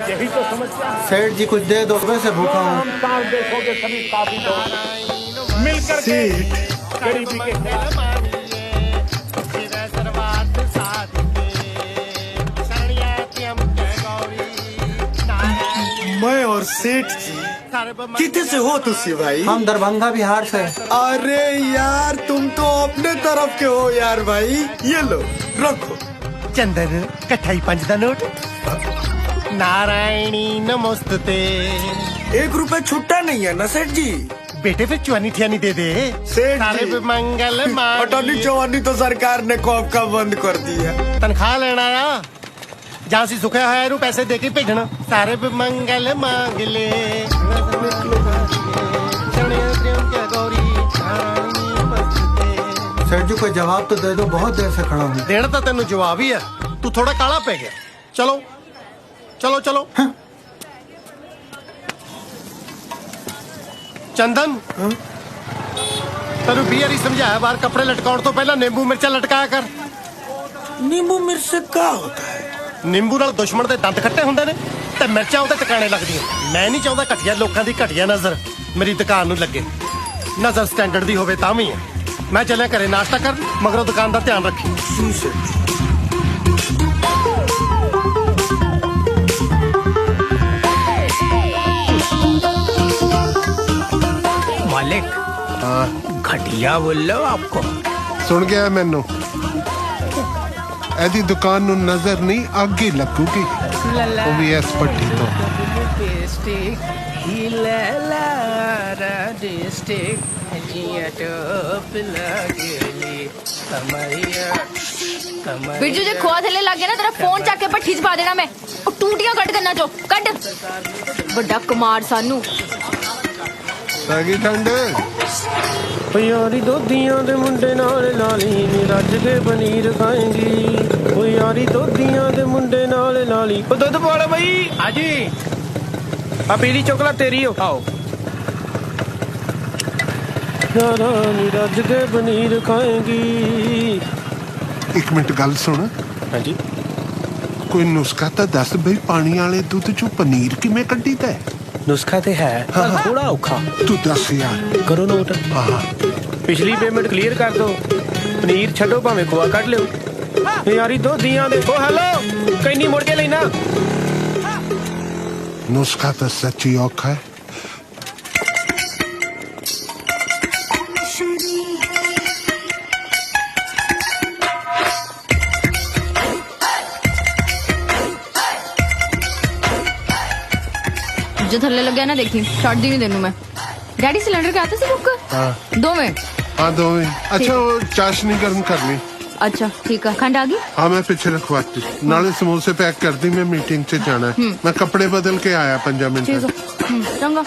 यही तो समस्या है। सेठ जी कुछ दे दो, वैसे भूखा हूँ। हम साल देखोगे सभी काफी लोग मिलकर के गरीबी के खिलाफ मैं और सेठ जी कितने से हो तुसी भाई? हम दरभंगा बिहार से। अरे यार तुम तो अपने तरफ के हो यार भाई। ये लो रखो। चंदन कठाई 5 दा नोट। नारायणी नमस्ते। 1 रुपए छुट्टा नहीं है ना सेठ जी? बेटे फिर चुआनी ठियानी दे दे। सेठ सारे जी मंगल अटॉर्नी चौहानी तो सरकार ने कॉप का बंद कर दिया। तनख्वाह लेना आ जहाँ से सुखा है रू पैसे दे के भेजना। सारे मंगल मांग ले सेठ जी कोई जवाब तो दे दो, बहुत देर से खड़ा हूँ। देना तो तेन जवाब ही है, तू थोड़ा काला पै गया। चलो चलो चलो। हाँ। चंदन तेन 20 वारी समझाया बाहर कपड़े लटकाउण तो पहला नींबू मिर्चा लटकाया कर। नींबू मिर्च से क्या होता है? नींबू नाल दुश्मन दे दंद खट्टे हुंदे ने ते मिर्चां उहदे टकाणे लगदियां। मैं नहीं चाहुंदा घटिया लोकां दी घटिया नजर मेरी दुकान नूं लगे। नजर स्टैंडर्ड दी होवे तां भी है। मैं चलिया घरे नाश्ता कर, मगरों दुकान दा ध्यान रखी। जी सेठ। मालिक घटिया बोल लो आपको। सुन गया मैनू। एदी दुकान नु नजर नहीं आगे लगूगी, वो भी इस पट्टी तो। बिरजू जे खोआ थले लग गया ना तेरा फोन चक के भट्ठी च पा देना मैं। और टूटियां कट करना चो कट। बड़ा कुमार सानू सागी ठंड यारी दोधियां दे मुंडे नाल लाली नी रज के पनीर खाएंगी। ओ यारी दोधियां दे मुंडे नाल लाली। ओ दुध पाला भाई। हाजी आ पीली चोकला तेरी हो। आओ यारा नी रज के पनीर खाएंगी। एक मिनट गल सुन। हाँ जी कोई नुस्खा तो दस बई, पानी वाले दुध चो पनीर किवें कड्डी दा? नुस्खा ते है पर थोड़ा औखा। तू दस यार। करो नोट। हाँ पिछली पेमेंट क्लियर कर दो, पनीर छड्डो भाਵੇਂ खोआ ਕੱਢ ਲਿਓ। यारी दोधियां दे। ओ हेलो कैनी मुड़ के लेना। नुस्खा तो सच्ची औखा है। जो थल्ले लग गया ना देखी छड़ दी नहीं देनू मैं। डैडी सिलेंडर के आते से बुक हाँ 2 में। हाँ 2 में। अच्छा वो चाशनी गर्म कर ली। अच्छा ठीक है। खंड आ गई? हाँ मैं पीछे रखवाती। नाले समोसे पैक कर दी, मैं मीटिंग से जाना है। मैं कपड़े बदल के आया 5 मिनट ठीक है। चंगा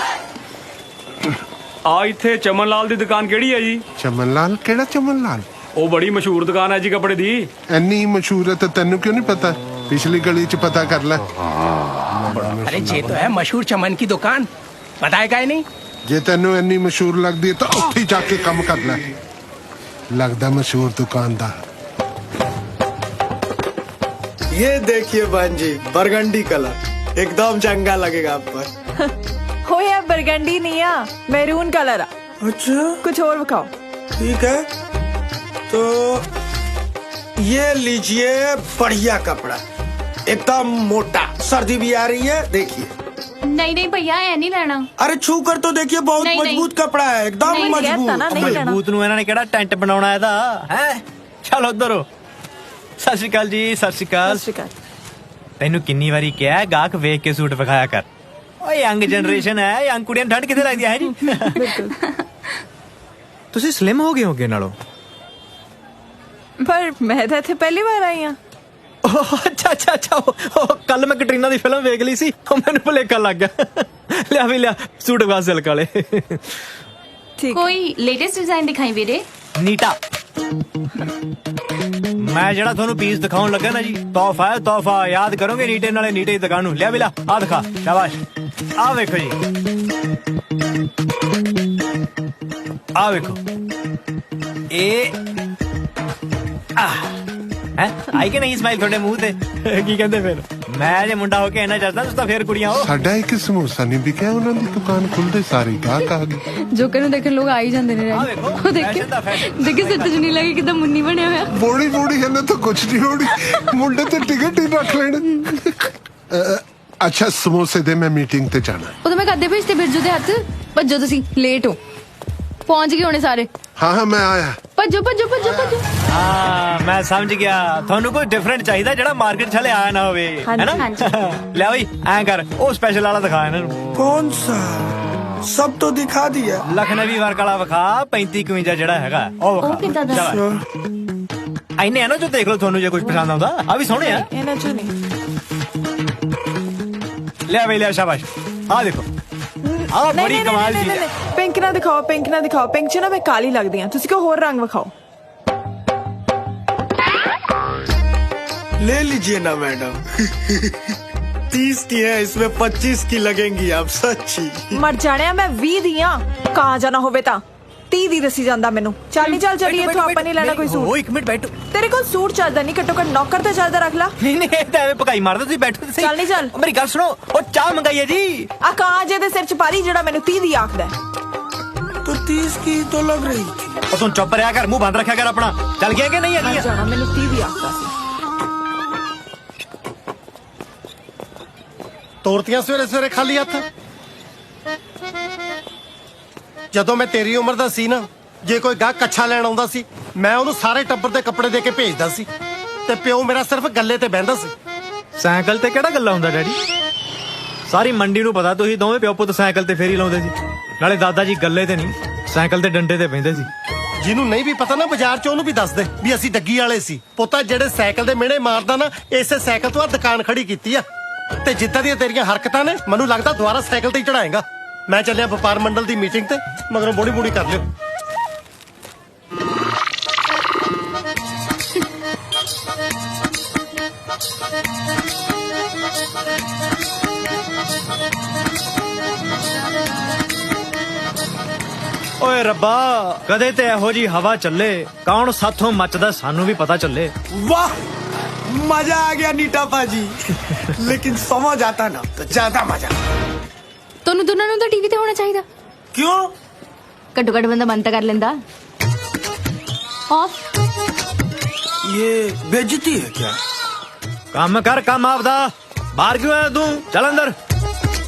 ਆ ਇੱਥੇ ਚਮਨ ਲਾਲ ਦੀ ਦੁਕਾਨ ਕਿਹੜੀ ਹੈ ਜੀ? चमन लाल केड़ा चमन लाल? ਉਹ ਬੜੀ ਮਸ਼ਹੂਰ ਦੁਕਾਨ ਹੈ ਜੀ ਕੱਪੜੇ ਦੀ। एनी मशहूर है तो तेन क्यों नहीं पता? पिछली गली च पता कर ले। अरे ये तो है मशहूर चमन की दुकान, बताएगा ही नहीं। जे तेन एनी मशहूर लगती है तो उत्थे ही जाके कम कर ले। लगता मशहूर दुकानदार। ये देखिए बहन जी बरगंडी कलर एकदम चंगा लगेगा आप पर। हो या बरगंडी नहीं आ, मैरून कलर आ। अच्छा कुछ और दिखाओ। ठीक है तो ये लीजिए बढ़िया कपड़ा, एकदम मोटा। सर्दी भी आ रही है देखिए। नहीं नहीं भैया ऐ नहीं लेना। अरे छू कर तो देखिए बहुत नहीं, मजबूत कपड़ा है, एकदम नहीं, मजबूत। ਮਜ਼ਬੂਤ ਨੂੰ ਇਹਨਾਂ ਨੇ ਕਿਹੜਾ ਟੈਂਟ ਬਣਾਉਣਾ ਇਹਦਾ ਹੈ। ਚਲ ਉਧਰ ਹੋ। ਸਤਿ ਸ਼੍ਰੀ ਅਕਾਲ ਜੀ। ਸਤਿ ਸ਼੍ਰੀ ਅਕਾਲ। ਤੈਨੂੰ ਕਿੰਨੀ ਵਾਰੀ ਕਿਹਾ ਹੈ ਗਾਹਕ ਵੇਖ ਕੇ ਸੂਟ ਵਿਖਾਇਆ ਕਰ। ਓਏ ਯੰਗ ਜਨਰੇਸ਼ਨ ਹੈ, ਯੰਗ ਕੁੜੀਆਂ ਠੰਡ ਕਿੱਥੇ ਲੱਗਦੀ ਹੈ ਜੀ। ਤੁਸੀਂ ਸਲਿਮ ਹੋ ਗਏ ਹੋਗੇ ਨਾਲੋਂ। पर मैं तो इत्थे पहली बार आई हाँ। ਅੱਛਾ ਅੱਛਾ ਅੱਛਾ ਉਹ ਕੱਲ ਮੈਂ ਕੈਟਰੀਨਾ ਦੀ ਫਿਲਮ ਵੇਖ ਲਈ ਸੀ, ਉਹ ਮੈਨੂੰ ਭੁਲੇਖਾ ਲੱਗ ਗਿਆ। ਲਿਆ ਵੀ ਲਿਆ ਸੂਟ ਵਾ ਸਿਲਕ ਵਾਲੇ। कोई लेटेस्ट डिजाइन दिखाई वीरे। ਨੀਟਾ मैं जरा थोनू पीस दिखाउन लगा ना जी, तोहफा है तोहफा। याद करोगे नीटे नाले नीटे ही दुकान लिया बिला। आ दिखा शाबाश। आ देखो जी, आ देखो ए आई के नहीं स्माइल थोड़े मुंह ते की कहते फिर ਮੈਂ ਜੇ ਮੁੰਡਾ ਹੋ ਕੇ ਇੰਨਾ ਜੱਜਦਾ ਤੁਸੀਂ ਤਾਂ ਫੇਰ ਕੁੜੀਆਂ ਹੋ। ਸਾਡਾ ਇੱਕ ਸਮੋਸਾ ਨਹੀਂ ਵਿਕਿਆ, ਉਹਨਾਂ ਦੀ ਦੁਕਾਨ ਖੁੱਲਦੇ ਸਾਰੇ ਗਾਹਕ ਆ ਗਏ। ਜੋਕਰ ਨੂੰ ਦੇਖਣ ਲੋਕ ਆ ਹੀ ਜਾਂਦੇ ਨੇ ਆਹ ਵੇਖੋ, ਉਹ ਦੇਖੇ fashion ਦਾ fashion। ਦੇਖੇ ਸਿਰ ਤੇ ਚੁੰਨੀ ਲੱਗੀ ਕਿਦਾਂ ਮੁੰਨੀ ਬਣਿਆ ਹੋਇਆ। ਬੋੜੀ ਬੋੜੀ ਹੈ ਨਾ ਤਾਂ ਕੁਛ ਨਹੀਂ ਹੋਣੀ, ਮੁੰਡੇ ਤੇ ਟਿਕਟ ਹੀ ਰੱਖ ਲੈਣ। ਅੱਛਾ ਸਮੋਸੇ ਦੇ, ਮੈਂ ਮੀਟਿੰਗ ਤੇ ਜਾਣਾ। ਉਹ ਤਾਂ ਮੈਂ ਕਦੇ ਭੇਜਤੇ ਬਿਰਜੂ ਦੇ ਹੱਥ। ਭੱਜੋ ਤੁਸੀਂ, ਲੇਟ ਹੋ। ਪਹੁੰਚ ਗਏ ਹੋਣੇ ਸਾਰੇ। ਹਾਂ ਮੈਂ ਆਇਆ। ਭੱਜੋ ਭੱਜੋ ਭੱਜੋ ਭੱਜੋ। ਹਾਂ ਮੈਂ ਸਮਝ ਗਿਆ, ਤੁਹਾਨੂੰ ਕੋਈ ਡਿਫਰੈਂਟ ਚਾਹੀਦਾ ਜਿਹੜਾ ਮਾਰਕੀਟ 'ਚ ਹਲੇ ਆਇਆ ਨਾ ਹੋਵੇ, ਹਾਂਜੀ, ਹੈਨਾ? ਹਾਂਜੀ। ਲੈ ਬਈ ਐਂ ਕਰ, ਉਹ ਸਪੈਸ਼ਲ ਵਾਲਾ ਦਿਖਾ ਇਹਨਾਂ ਨੂੰ। कौन सा? सब तो दिखा दिया। ਲਖਨਵੀ ਵਰਕ ਵਾਲਾ ਵਿਖਾ, 35-51 ਜਿਹੜਾ ਹੈਗਾ ਉਹ ਉਹ ਕਿੱਦਾਂ ਦਾ? ਵਿਖਾ। ਐਨੇ ਆ ਨਾ ਜੋ ਦੇਖ ਲਓ, ਤੁਹਾਨੂੰ ਜੇ ਕੁਝ ਪਸੰਦ ਆਉਂਦਾ। ਆ ਵੀ ਸੋਹਣੇ ਆ। ਇਹਨਾਂ ਚੋਂ ਨਹੀਂ। ਲਿਆ ਬਈ ਲਿਆ, ਸ਼ਾਬਾਸ਼। ਆ ਦੇਖੋ, ਆ ਬੜੀ ਕਮਾਲ ਚੀਜ਼ ਹੈ। ਪਿੰਕ ਨਾ ਦਿਖਾਓ, ਪਿੰਕ ਨਾ ਦਿਖਾਓ। ਪਿੰਕ 'ਚ ਨਾ ਮੈਂ ਕਾਲੀ ਲੱਗਦੀ ਆ। ਤੁਸੀਂ ਕੋਈ ਹੋਰ ਰੰਗ ਵਿਖਾਓ। ले लीजिए ना मैडम। 30 की है, इसमें 25 की लगेंगी आप, सच्ची। ਮਰ ਜਾਣਿਆ ਮੈਂ 20 ਦੀ ਆ। ਕਾਂ ਜਾਣਾ ਹੋਵੇ ਤਾਂ 30 ਦੀ ਦੱਸੀ ਜਾਂਦਾ ਮੈਨੂੰ। ਚੱਲ ਨਹੀਂ ਚੱਲ ਚੱਲੀਏ, ਇੱਥੋਂ ਆਪਾਂ ਨਹੀਂ ਲੈਣਾ ਕੋਈ ਉਹ ਸੂਟ। ਇੱਕ ਮਿੰਟ ਬੈਠੋ। ਤੇਰੇ ਕੋਲ ਸੂਟ ਚੱਲਦਾ ਨਹੀਂ, ਘੱਟੋ ਘੱਟ ਨੌਕਰ ਤਾਂ ਚੱਲਦਾ ਰੱਖ ਲਾ। ਨਹੀਂ ਨਹੀਂ, ਇਹ ਤਾਂ ਐਵੇਂ ਪਕਾਈ ਮਾਰਦਾ। ਤੁਸੀਂ ਬੈਠੋ ਤੇ ਸਹੀ। ਚੱਲ ਨਹੀਂ ਚੱਲ। ਉਹ ਮੇਰੀ ਗੱਲ ਸੁਣੋ, ਉਹ ਚਾਹ ਮੰਗਾਈਏ ਜੀ। ਆ ਕਾਂ ਜੇ ਦੇ ਸਿਰ 'ਚ ਪਾ ਲਈ ਜਿਹੜਾ ਮੈਨੂੰ 30 ਦੀ ਆਖਦਾ। तो 30 की तो लग रही थी। ਉਹ ਤੂੰ ਚੁੱਪ ਰਿਹਾ ਕਰ, ਮੂੰਹ ਬੰਦ ਰੱਖਿਆ ਕਰ ਆਪਣਾ। ਚੱਲ ਗਿਆ ਕਿ ਨਹੀਂ ਮਰ ਹੈਗੀ? ਜਾਣਾ, ਮੈਨੂੰ 30 ਦੀ ਆਖਦਾ ਸੀ। ਤੋਰਤੀਆਂ ਸਵੇਰੇ ਸਵੇਰੇ ਖਾਲੀ ਹੱਥ। ਜਦੋਂ ਮੈਂ ਤੇਰੀ ਉਮਰ ਦਾ ਸੀ ਨਾ, ਜੇ ਕੋਈ ਗਾਹਕ ਕੱਛਾ ਲੈਣ ਆਉਂਦਾ ਸੀ, ਮੈਂ ਉਹਨੂੰ ਸਾਰੇ ਟੱਬਰ ਦੇ ਕੱਪੜੇ ਦੇ ਕੇ ਭੇਜਦਾ ਸੀ, ਤੇ ਪਿਓ ਮੇਰਾ ਸਿਰਫ ਗੱਲੇ ਤੇ ਬਹਿੰਦਾ ਸੀ। ਸਾਈਕਲ ਤੇ ਕਿਹੜਾ ਗੱਲਾਂ ਹੁੰਦਾ ਡੈਡੀ? ਸਾਰੀ ਮੰਡੀ ਨੂੰ ਪਤਾ ਤੁਸੀਂ ਦੋਵੇਂ ਪਿਓ ਪੁੱਤ ਸਾਈਕਲ ਤੇ ਫੇਰੀ ਲਾਉਂਦੇ ਸੀ। ਨਾਲੇ ਦਾਦਾ ਜੀ ਗੱਲੇ ਤੇ ਨਹੀਂ, ਸਾਈਕਲ ਤੇ ਡੰਡੇ ਤੇ ਬਹਿੰਦੇ ਸੀ। ਜਿਹਨੂੰ ਨਹੀਂ ਵੀ ਪਤਾ ਨਾ ਬਾਜ਼ਾਰ 'ਚ, ਉਹਨੂੰ ਵੀ ਦੱਸ ਦੇ ਵੀ ਅਸੀਂ ਡੱਗੀ ਵਾਲੇ ਸੀ। ਪੁੱਤਾ ਜਿਹੜੇ ਸਾਈਕਲ ਦੇ ਮਿਹਣੇ ਮਾਰਦਾ ਨਾ, ਇਸੇ ਸਾਈਕਲ ਤੋਂ ਆ ਦੁਕਾਨ ਖੜੀ ਕੀਤੀ ਆ। ਤੇ ਜਿੱਦਾਂ ਦੀਆਂ ਤੇਰੀਆਂ ਹਰਕਤਾਂ ਨੇ, ਮੈਨੂੰ ਲੱਗਦਾ ਦੁਬਾਰਾ ਸਾਈਕਲ ਤੇ ਹੀ ਚੜਾਏਗਾ। ਮੈਂ ਚੱਲਿਆ ਵਪਾਰ ਮੰਡਲ ਦੀ ਮੀਟਿੰਗ ਤੇ, ਮਗਰੋਂ ਬੋੜੀ ਬੋੜੀ ਕਰ ਲਿਓ। ਓਏ ਰੱਬਾ, ਕਦੇ ਤੇ ਇਹੋ ਜੀ ਹਵਾ ਚੱਲੇ, ਕੌਣ ਸਾਥੋਂ ਮੱਚਦਾ ਸਾਨੂੰ ਵੀ ਪਤਾ ਚੱਲੇ। वाह, मजा आ गया नीटा पाजी। लेकिन समझ आता ना तो ज्यादा मजा। ਤੁਹਾਨੂੰ ਦੋਨਾਂ ਨੂੰ ਤਾਂ ਟੀਵੀ ਤੇ ਹੋਣਾ ਚਾਹੀਦਾ। क्यों? ਘੱਟੋ ਘੱਟ ਬੰਦਾ ਬੰਦ ਤਾਂ ਕਰ ਲੈਂਦਾ। ਆਫ। ये बेइज्जती है क्या? ਕੰਮ ਕਰ ਕੰਮ ਆਪਦਾ, ਬਾਹਰ ਕਿਉਂ ਆਇਆ ਤੂੰ? ਚੱਲ ਅੰਦਰ।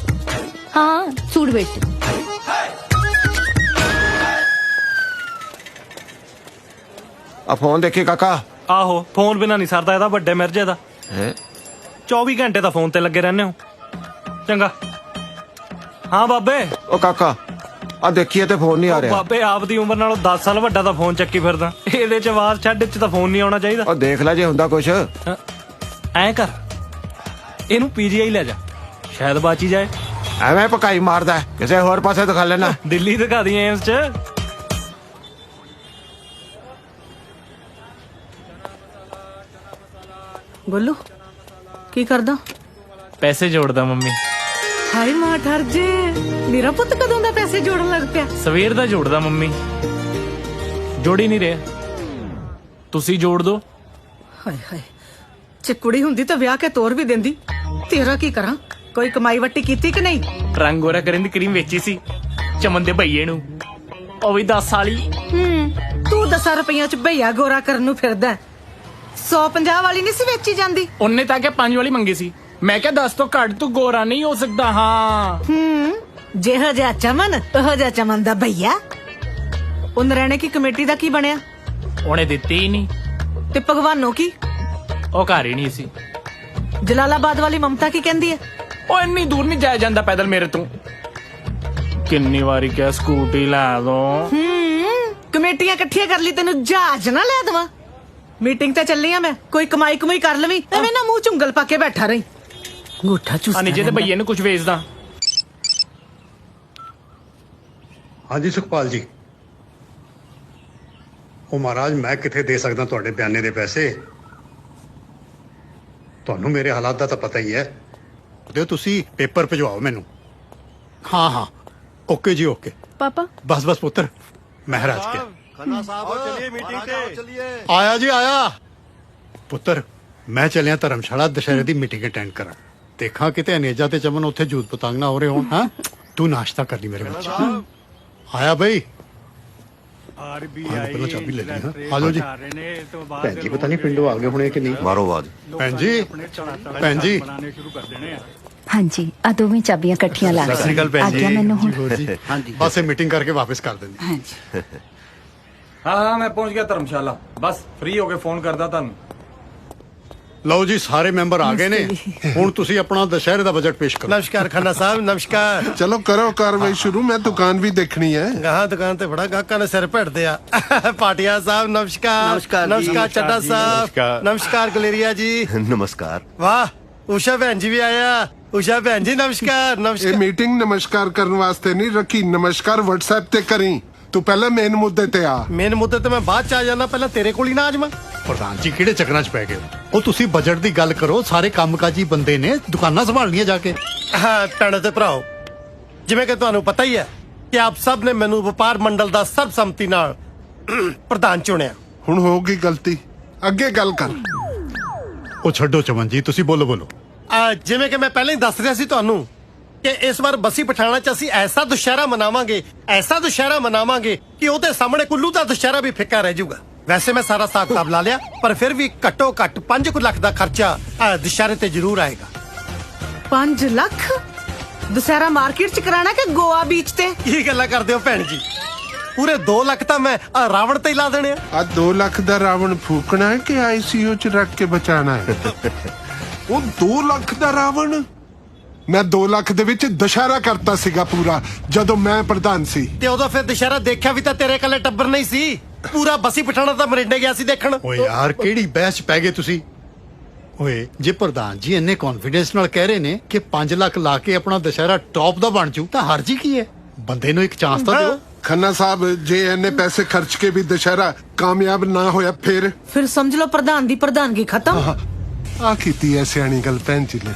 ਹਾਂ ਸੂਟ ਵੇਚ। ਆ ਫੋਨ ਦੇਖੀ ਕਾਕਾ। ਆਹੋ, ਫੋਨ ਬਿਨਾ ਨਹੀਂ ਸਰਦਾ ਇਹਦਾ, ਵੱਡੇ ਮਿਰਜੇ ਦਾ। 24 ਘੰਟੇ ਤਾਂ ਫੋਨ ਤੇ ਲੱਗੇ ਰਹਿੰਦੇ ਹੋ। ਚੰਗਾ। ਹਾਂ ਬਾਬੇ। ਉਹ ਕਾਕਾ ਆ ਦੇਖੀਏ ਤੇ ਫੋਨ ਨਹੀਂ ਆ ਰਿਹਾ। ਬਾਬੇ ਆਪ ਦੀ ਉਮਰ ਨਾਲੋਂ 10 ਸਾਲ ਵੱਡਾ ਤਾਂ ਫੋਨ ਚੱਕੀ ਫਿਰਦਾ। ਇਹਦੇ ਚ ਆਵਾਜ਼ ਛੱਡ, ਚ ਤਾਂ ਫੋਨ ਨਹੀਂ ਆਉਣਾ ਚਾਹੀਦਾ। ਉਹ ਦੇਖ ਲੈ ਜੇ ਹੁੰਦਾ ਕੁਛ। ਐਂ ਕਰ, ਇਹਨੂੰ ਪੀਜੀਆਈ ਲੈ ਜਾ, ਸ਼ਾਇਦ ਬਾਚੀ ਜਾਏ। ਐਵੇਂ ਪਕਾਈ ਮਾਰਦਾ, ਕਿਸੇ ਹੋਰ ਪਾਸੇ ਦਿਖਾ ਲੈਣਾ। ਦਿੱਲੀ ਦਿਖਾ ਦੀ ਐਮਸ ਚ। ਗੋਲੂ ਕੀ ਕਰਦਾ? ਪੈਸੇ ਜੋੜਦਾ ਮੰਮੀ। ਹਾਏ ਮਾਂ ਠਰ ਜੇ, ਮੇਰਾ ਪੁੱਤ ਕਦੋਂ ਦਾ ਪੈਸੇ ਜੋੜਨ ਲੱਗ ਪਿਆ? ਸਵੇਰ ਦਾ ਜੋੜਦਾ ਮੰਮੀ, ਜੋੜੀ ਨਹੀਂ ਰਿਹਾ। ਤੁਸੀਂ ਜੋੜ ਦੋ। ਹਾਏ ਹਾਏ, ਜੇ ਕੁੜੀ ਹੁੰਦੀ ਤਾਂ ਵਿਆਹ ਕੇ ਤੋਰ ਵੀ ਦਿੰਦੀ। ਤੇਰਾ ਕੀ ਕਰਾਂ? ਕੋਈ ਕਮਾਈ ਵੱਟੀ ਕੀਤੀ ਕਿ ਨਹੀਂ? ਰੰਗ ਗੋਰਾ ਕਰਨ ਦੀ ਕਰੀਮ ਵੇਚੀ ਸੀ ਚਮਨ ਦੇ ਭਈਏ ਨੂੰ, ਉਹ ਵੀ 10 ਵਾਲੀ। ਤੂੰ 10 ਰੁਪਈਆਂ ਚ ਭਈਆ ਗੋਰਾ ਕਰਨ ਨੂੰ ਫਿਰਦਾ। 150 ਵਾਲੀ ਨਹੀਂ ਸੀ ਵੇਚੀ ਜਾਂਦੀ? ਉਹਨੇ ਤਾਂ ਕਿ 5 ਵਾਲੀ ਮੰਗੀ ਸੀ। ਮੈਂ ਕਿਹਾ 10 ਤੋਂ ਘੱਟ ਤੂੰ ਗੋਰਾ ਨਹੀਂ ਹੋ ਸਕਦਾ। ਹਾਂ ਜਿਹੋ ਜਿਹਾ ਚਮਨ ਉਹੋ ਜਿਹਾ ਚਮਨ ਦਾ ਭਈਆ। ਉਹ ਨਰੈਣੇ ਕੀ ਕਮੇਟੀ ਦਾ ਕੀ ਬਣਿਆ? ਉਹਨੇ ਦਿੱਤੀ ਹੀ ਨਹੀਂ। ਤੇ ਭਗਵਾਨੋਂ ਕੀ? ਉਹ ਘਰ ਹੀ ਨਹੀਂ ਸੀ। ਜਲਾਲਾਬਾਦ ਵਾਲੀ ਮਮਤਾ ਕੀ ਕਹਿੰਦੀ ਹੈ? ਉਹ ਇੰਨੀ ਦੂਰ ਨਹੀਂ ਜਾਇਆ ਜਾਂਦਾ ਪੈਦਲ ਮੇਰੇ ਤੋਂ। ਕਿੰਨੀ ਵਾਰੀ ਕਿਹਾ ਸਕੂਟੀ ਲੈ ਦੋ। ਕਮੇਟੀਆਂ ਇਕੱਠੀਆਂ ਕਰ ਲਈ, ਤੈਨੂੰ ਜਹਾਜ਼ ਨਾ ਲੈ ਦੇਵਾਂ। ਮੀਟਿੰਗ ਤੇ ਚੱਲੀ ਆ ਮੈਂ, ਕੋਈ ਕਮਾਈ ਕਮਾਈ ਕਰ ਲਵੀਂ। ਐਵੇਂ ਨਾ ਮੂੰਹ ਝੁੰਗਲ ਪਾ ਕੇ ਬੈਠਾ ਰਹੀ। ਗੂਠਾ ਚੂਸ ਅਨਿਜੇ ਤੇ ਭਈਏ ਨੂੰ ਕੁਝ ਵੇਚਦਾ। ਹਾਂਜੀ ਸੁਖਪਾਲ ਜੀ। ਉਹ ਮਹਾਰਾਜ, ਮੈਂ ਕਿੱਥੇ ਦੇ ਸਕਦਾ ਤੁਹਾਡੇ ਬਿਆਨੇ ਦੇ ਪੈਸੇ? ਤੁਹਾਨੂੰ ਮੇਰੇ ਹਾਲਾਤ ਦਾ ਤਾਂ ਪਤਾ ਹੀ ਹੈ। ਦਿਓ ਤੁਸੀਂ ਪੇਪਰ ਭਿਜਵਾਓ ਮੈਨੂੰ। ਹਾਂ ਹਾਂ, ਓਕੇ ਜੀ ਓਕੇ। ਪਾਪਾ ਬਸ ਬਸ ਪੁੱਤਰ, ਮਹਾਰਾਜ ਕੇ ਖੰਨਾ ਸਾਹਿਬ, ਚਲਿਏ ਮੀਟਿੰਗ ਤੇ। ਆਇਆ ਜੀ ਆਇਆ। ਪੁੱਤਰ ਮੈਂ ਚੱਲਿਆ ਧਰਮਸ਼ਾਲਾ ਦੁਸ਼ਹਿਰੇ ਦੀ ਮੀਟਿੰਗ ਅਟੈਂਡ ਕਰਾਂ। ਦੇਖਾਂ ਕਿਤੇ ਅਨੇਜਾ ਤੇ ਚਮਨ ਉੱਥੇ ਜੂਤ ਪਤੰਗ ਨਾ ਹੋ ਰਹੇ ਹੋਣ। ਹਾਂ ਤੂੰ ਨਾਸ਼ਤਾ ਕਰ ਲਈ ਮੇਰੇ ਬੱਚੇ। ਆਇਆ ਬਈ ਪਹਿਲਾਂ ਚਾਬੀ ਲੈ ਲਈ। ਹਾਂ ਆ ਜਾਓ ਜੀ। ਭੈਣ ਜੀ ਪਤਾ ਨਹੀਂ ਪਿੰਡੋਂ ਆ ਗਏ ਹੋਣੇ ਕਿ ਨਹੀਂ। ਮਾਰੋ ਆਵਾਜ਼। ਭੈਣ ਜੀ ਭੈਣ ਜੀ ਹਾਂਜੀ ਆ ਦੋਵੇਂ ਚਾਬੀਆਂ ਇਕੱਠੀਆਂ ਲਾ ਸਤਿ ਸ਼੍ਰੀ ਅਕਾਲ ਭੈਣ ਜੀ। ਆਗਿਆ ਮੈਨੂੰ ਹੁਣ ਹਾਂਜੀ ਬਸ ਇਹ ਮੀਟਿੰਗ ਕਰਕੇ ਵਾਪਸ ਕਰ ਦਿੰਦੇ। ਹਾਂਜੀ ਹਾਂ ਮੈਂ ਪਹੁੰਚ ਗਿਆ ਧਰਮਸ਼ਾਲਾ। ਬਸ ਫ੍ਰੀ ਹੋ ਕੇ ਫੋਨ ਕਰਦਾ ਤੁਹਾਨੂੰ। ਲਓ ਜੀ ਸਾਰੇ ਮੈਂਬਰ ਆ ਗਏ ਨੇ। ਹੁਣ ਤੁਸੀਂ ਆਪਣਾ ਦੁਸ਼ਹਿਰੇ ਦਾ ਬਜਟ ਪੇਸ਼ ਕਰੋ। ਨਮਸਕਾਰ ਖੰਨਾ ਸਾਹਿਬ ਨਮਸਕਾਰ। ਚਲੋ ਕਰੋ ਕਾਰਵਾਈ ਸ਼ੁਰੂ। ਮੈਂ ਦੁਕਾਨ ਵੀ ਦੇਖਣੀ ਹੈ। ਗਾਹਾਂ ਦੁਕਾਨ ਤੇ ਬੜਾ ਗਾਹਕਾਂ ਨੇ ਸਿਰ ਭੇਟਦੇ ਆ। ਪਾਟਿਆ ਸਾਹਿਬ ਨਮਸਕਾਰ। ਨਮਸਕਾਰ ਚੱਡਾ ਸਾਹਿਬ। ਨਮਸਕਾਰ ਗਲੇਰੀਆ ਜੀ। ਨਮਸਕਾਰ। ਵਾਹ ਊਸ਼ਾ ਭੈਣ ਜੀ ਵੀ ਆਇਆ। ਊਸ਼ਾ ਭੈਣ ਜੀ ਨਮਸਕਾਰ। ਇਹ ਨਮਸਕਾਰ। ਮੀਟਿੰਗ ਨਮਸਕਾਰ ਕਰਨ ਵਾਸਤੇ ਨਹੀਂ ਰੱਖੀ। ਨਮਸਕਾਰ WhatsApp ਤੇ ਕਰੀ। ਤੂੰ ਪਹਿਲਾਂ ਮੇਨ ਮੁੱਦੇ ਤੇ ਆ। ਮੇਨ ਮੁੱਦੇ ਤੇ ਮੈਂ ਬਾਅਦ ਚ ਆ ਜਾਣਾ। ਪਹਿਲਾਂ ਤੇਰੇ ਕੋਲ ਹੀ ਨਾ ਆਜਮਾ। ਪ੍ਰਧਾਨ ਜੀ ਕਿਹੜੇ ਚੱਕਰਾਂ 'ਚ ਪੈ ਗਏ ਹੋ? ਉਹ ਤੁਸੀਂ ਬਜਟ ਦੀ ਗੱਲ ਕਰੋ। ਸਾਰੇ ਕੰਮਕਾਜੀ ਬੰਦੇ ਨੇ ਦੁਕਾਨਾਂ ਸੰਭਾਲਣੀਆਂ ਜਾ ਕੇ। ਹਾਂ ਭੈਣਾਂ ਤੇ ਭਰਾਓ, ਜਿਵੇਂ ਕਿ ਤੁਹਾਨੂੰ ਪਤਾ ਹੀ ਹੈ ਕਿ ਆਪ ਸਭ ਨੇ ਮੈਨੂੰ ਵਪਾਰ ਮੰਡਲ ਦਾ ਸਰਬਸੰਮਤੀ ਨਾਲ ਪ੍ਰਧਾਨ ਚੁਣਿਆ। ਹੁਣ ਹੋਊਗੀ ਗਲਤੀ। ਅੱਗੇ ਗੱਲ ਕਰ। ਉਹ ਛੱਡੋ ਚਮਨ ਜੀ ਤੁਸੀਂ ਬੋਲੋ। ਜਿਵੇਂ ਕਿ ਮੈਂ ਪਹਿਲਾਂ ਹੀ ਦੱਸ ਰਿਹਾ ਸੀ ਤੁਹਾਨੂੰ ਕਿ ਇਸ ਵਾਰ ਬੱਸੀ ਪਠਾਣਾ ਚ ਅਸੀਂ ਐਸਾ ਦੁਸ਼ਹਿਰਾ ਮਨਾਵਾਂਗੇ ਕਿ ਉਹਦੇ ਸਾਹਮਣੇ ਕੁੱਲੂ ਦਾ ਦੁਸ਼ਹਿਰਾ ਵੀ ਫਿੱਕਾ ਰਹਿ ਜਾਊਗਾ। ਵੈਸੇ ਮੈਂ ਸਾਰਾ ਹਿਸਾਬ ਕਿਤਾਬ ਲਾ ਲਿਆ, ਪਰ ਫਿਰ ਵੀ ਘੱਟੋ ਘੱਟ 5 ਲੱਖ ਦਾ ਖਰਚਾ ਦੁਸ਼ਹਿਰੇ ਤੇ ਜ਼ਰੂਰ ਆਏਗਾ। 5 ਲੱਖ ਦੁਸਹਿਰਾ ਮਾਰਕੀਟ ਚ ਕਰਾਣਾ ਕਿ ਗੋਆ ਬੀਚ ਤੇ? ਕੀ ਗੱਲਾਂ ਕਰਦੇ ਹੋ ਭੈਣ ਜੀ? ਪੂਰੇ 2 ਲੱਖ ਤਾਂ ਮੈਂ ਰਾਵਣ ਤੇ ਹੀ ਲਾ ਦੇਣੇ ਆ। 2 ਲੱਖ ਦਾ ਰਾਵਣ ਫੂਕਣਾ ਹੈ ਕਿ ICU ਚ ਰੱਖ ਕੇ ਬਚਾਣਾ ਹੈ? ਉਹ 2 ਲੱਖ ਦਾ ਰਾਵਣ ਮੈਂ 2 ਲੱਖ ਦੇ ਵਿੱਚ ਦੁਸ਼ਹਿਰਾ ਕਰਤਾ ਸੀਗਾ ਪੂਰਾ ਜਦੋਂ ਮੈਂ ਪ੍ਰਧਾਨ ਸੀ। ਤੇ ਉਦੋਂ ਫਿਰ ਦੁਸ਼ਹਿਰਾ ਦੇਖਿਆ ਵੀ ਤਾਂ ਤੇਰੇ ਇਕੱਲੇ ਟੱਬਰ ਨਹੀਂ ਸੀ। ਪੂਰਾ ਬੱਸੀ ਪਠਾਣਾ ਤਾਂ ਮਰਿੰਡੇ ਗਿਆ ਸੀ ਦੇਖਣ। ਓਏ ਯਾਰ ਕਿਹੜੀ ਬਹਿਸ ਪੈ ਗਏ ਤੁਸੀਂ। ਓਏ ਜੇ ਪ੍ਰਧਾਨ ਜੀ ਇੰਨੇ ਕੌਨਫੀਡੈਂਸ ਨਾਲ ਕਹਿ ਰਹੇ ਨੇ ਕਿ 5 ਲੱਖ ਲਾ ਕੇ ਆਪਣਾ ਦੁਸ਼ਹਿਰਾ ਟੌਪ ਦਾ ਬਣ ਜੂ ਤਾਂ ਹਰਜੀ ਕੀ ਹੈ? ਬੰਦੇ ਨੂੰ ਇੱਕ ਚਾਂਸ ਤਾਂ ਦਿਓ। ਖੰਨਾ ਸਾਹਿਬ ਜੇ ਇੰਨੇ ਪੈਸੇ ਖਰਚ ਕੇ ਵੀ ਦੁਸ਼ਹਿਰਾ ਕਾਮਯਾਬ ਨਾ ਹੋਇਆ ਫਿਰ ਸਮਝ ਲਓ ਪ੍ਰਧਾਨ ਦੀ ਪ੍ਰਧਾਨਗੀ ਖਤਮ। ਆ ਕੀਤੀ ਐ ਸਿਆਣੀ ਗੱਲ ਭੈਣ ਜੀ ਨੇ।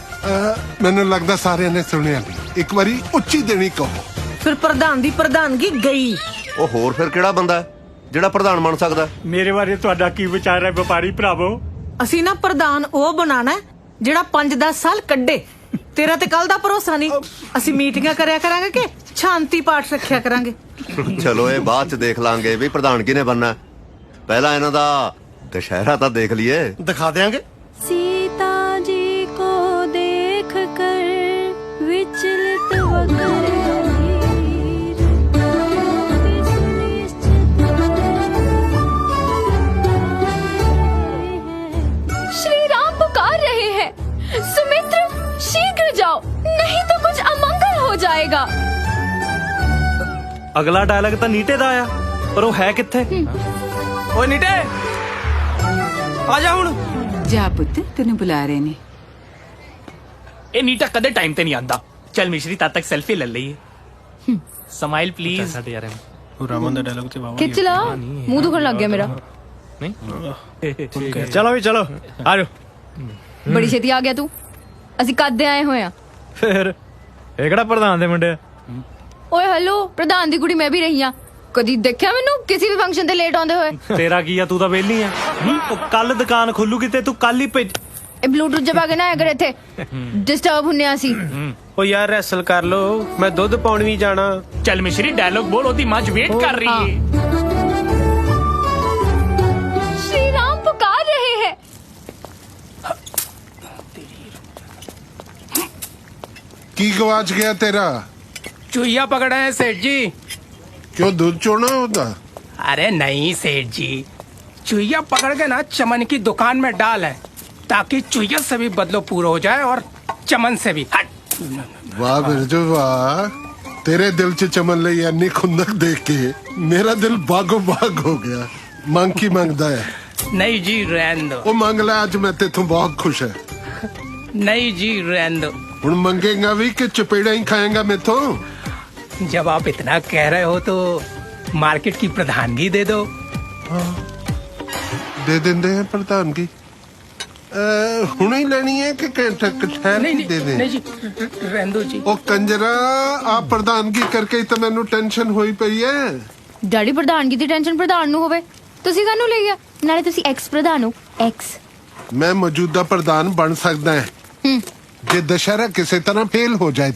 ਮੈਨੂੰ ਲੱਗਦਾ ਸਾਰਿਆਂ ਨੇ ਸੁਣਿਆ ਨਹੀਂ। ਇੱਕ ਵਾਰੀ ਉੱਚੀ ਦੇਣੀ ਕਹੋ। ਫਿਰ ਪ੍ਰਧਾਨ ਦੀ ਪ੍ਰਧਾਨਗੀ ਗਈ। ਉਹ ਹੋਰ ਫਿਰ ਕਿਹੜਾ ਬੰਦਾ ਹੈ ਜਿਹੜਾ ਪ੍ਰਧਾਨ ਬਣ ਸਕਦਾ? ਮੇਰੇ ਬਾਰੇ ਤੁਹਾਡਾ ਕੀ ਵਿਚਾਰ ਹੈ ਵਪਾਰੀ ਭਰਾਵੋ? ਅਸੀਂ ਨਾ ਪ੍ਰਧਾਨ ਉਹ ਬਣਾਣਾ ਜਿਹੜਾ 5-10 ਸਾਲ ਕੱਢੇ। ਤੇਰਾ ਤੇ ਕੱਲ ਦਾ ਭਰੋਸਾ ਨਹੀਂ। ਅਸੀਂ ਮੀਟਿੰਗਾਂ ਕਰਿਆ ਕਰਾਂਗੇ ਕਿ ਸ਼ਾਂਤੀ ਪਾਠ ਰੱਖਿਆ ਕਰਾਂਗੇ। ਚਲੋ ਇਹ ਬਾਅਦ ਚ ਦੇਖ ਲਾਂਗੇ ਵੀ ਪ੍ਰਧਾਨ ਕਿਹਨੇ ਬਣਨਾ। ਪਹਿਲਾਂ ਇਹਨਾਂ ਦਾ ਦੁਸ਼ਹਿਰਾ ਤਾਂ ਦੇਖ ਲਈਏ। ਦਿਖਾ ਦੇਾਂਗੇ। सीता जी को देख कर विचलित श्री राम पुकार रहे हैं। सुमित्र शीघ्र जाओ नहीं तो कुछ अमंगल हो जाएगा। ਅਗਲਾ ਡਾਇਲੌਗ ਤਾਂ ਨੀਟੇ ਦਾ ਆ, ਪਰ ਉਹ ਹੈ ਕਿੱਥੇ? ਓਏ ਨੀਟੇ ਆ ਜਾ ਹੁਣ। ਜਾ ਪੁੱਤ ਤੈਨੂੰ ਬੁਲਾ ਰਹੇ ਨੇ। ਇਹ ਨੀਟਾ ਕਦੇ ਟਾਈਮ ਤੇ ਨਹੀਂ ਆਂਦਾ। ਚੱਲ ਮਿਸ਼ਰੀ ਤਦ ਤੱਕ ਸੈਲਫੀ ਲੈ ਲਈਏ। Smile please. ਸਾਡੇ ਯਾਰ ਰਾਮਨ ਦਾ ਡਾਇਲੌਗ ਤੇ ਬਾਵਾ खिंच ला मुंह दुखन लग गया मेरा। ਚਲੋ ਵੀ ਚਲੋ ਆ ਜਾਓ। बड़ी छेती आ गया तू। ਅਸੀਂ ਕਦ ਦੇ ਆਏ ਹੋਏ ਆ। ਫਿਰ ਇਹ ਕਿਹੜਾ ਪ੍ਰਧਾਨ ਦੇ ਮੁੰਡੇ? ਓਏ ਹੈਲੋ ਪ੍ਰਧਾਨ ਦੀ ਕੁੜੀ ਮੈਂ ਵੀ ਰਹੀ ਆ। ਕਦੀ ਦੇਖਿਆ ਮੈਨੂੰ ਕਿਸੇ ਵੀ ਫੰਕਸ਼ਨ ਤੇ ਲੇਟ ਆਉਂਦੇ ਹੋਏ? ਤੇਰਾ ਕੀ ਆ, ਤੂੰ ਤਾਂ ਵਿਹਲੀ ਆ। ਕੱਲ ਦੁਕਾਨ ਖੁੱਲੂਗੀ ਤੇ ਤੂੰ ਕੱਲ ਹੀ ਭੇਜ। ਇਹ ਬਲੂਟੁੱਥ ਜਪਾ ਕੇ ਨਾ ਆਇਆ ਕਰ ਇੱਥੇ। ਡਿਸਟਰਬ ਹੁੰਨੇ ਆ ਅਸੀਂ। ਓ ਯਾਰ ਰੈਸਲ ਕਰ ਲੋ, ਮੈਂ ਦੁੱਧ ਪਾਉਣ ਵੀ ਜਾਣਾ। ਚੱਲ ਮਿਸ਼ਰੀ ਡਾਇਲੌਗ ਬੋਲ, ਉਹਦੀ ਮੱਝ ਵੇਟ ਕਰ ਰਹੀ ਹੈ। श्री राम पुकार रहे हैं। ਕੀ ਗਵਾਚ ਗਿਆ ਤੇਰਾ? चूहिया पकड़ा है सेठ जी। क्यों दूध चोना होता? अरे नहीं सेठ जी, चूहिया पकड़ के ना चमन की दुकान में डाल है ताकि चूहिया से भी बदलो पूरा हो जाए और चमन से भी। हट। वाह बिरजू वाह, तेरे दिल च चमन लई इन्नी खुंदक देख के मेरा दिल बागो बाग हो गया। मांग की मांगदा है? नहीं जी रहन दो। ओ मांग ले, आज मैं तेथों बहुत खुश है। नहीं जी रहन दो। हुण मंगेगा भी कि चपेड़ा ही खाएगा मेथों? जब आप इतना कह रहे हो तो मार्केट की प्रधानगी दे दो। दे देंदे हैं प्रधानगी। हुण ही लेनी है कि ठहर नहीं दे दें? नहीं जी रहन दो जी। ओ कंजरा आप प्रधानगी करके तो मैनू टेंशन होई पई है। ਡੈਡੀ ਪ੍ਰਧਾਨਗੀ ਦੀ ਟੈਨਸ਼ਨ ਪ੍ਰਧਾਨ ਨੂੰ ਹੋਵੇ, ਤੁਸੀਂ ਕਾਹਨੂੰ ਲਈ ਆ? ਨਾਲੇ ਤੁਸੀਂ ਐਕਸ ਪ੍ਰਧਾਨ ਹੋ। ਐਕਸ ਮੈਂ ਮੌਜੂਦਾ ਪ੍ਰਧਾਨ ਬਣ ਸਕਦਾ ਹਾਂ ਜੇ ਦੁਸ਼ਹਿਰਾ ਕਿਸੇ ਤਰ੍ਹਾਂ ਫੇਲ ਹੋ ਜਾਏ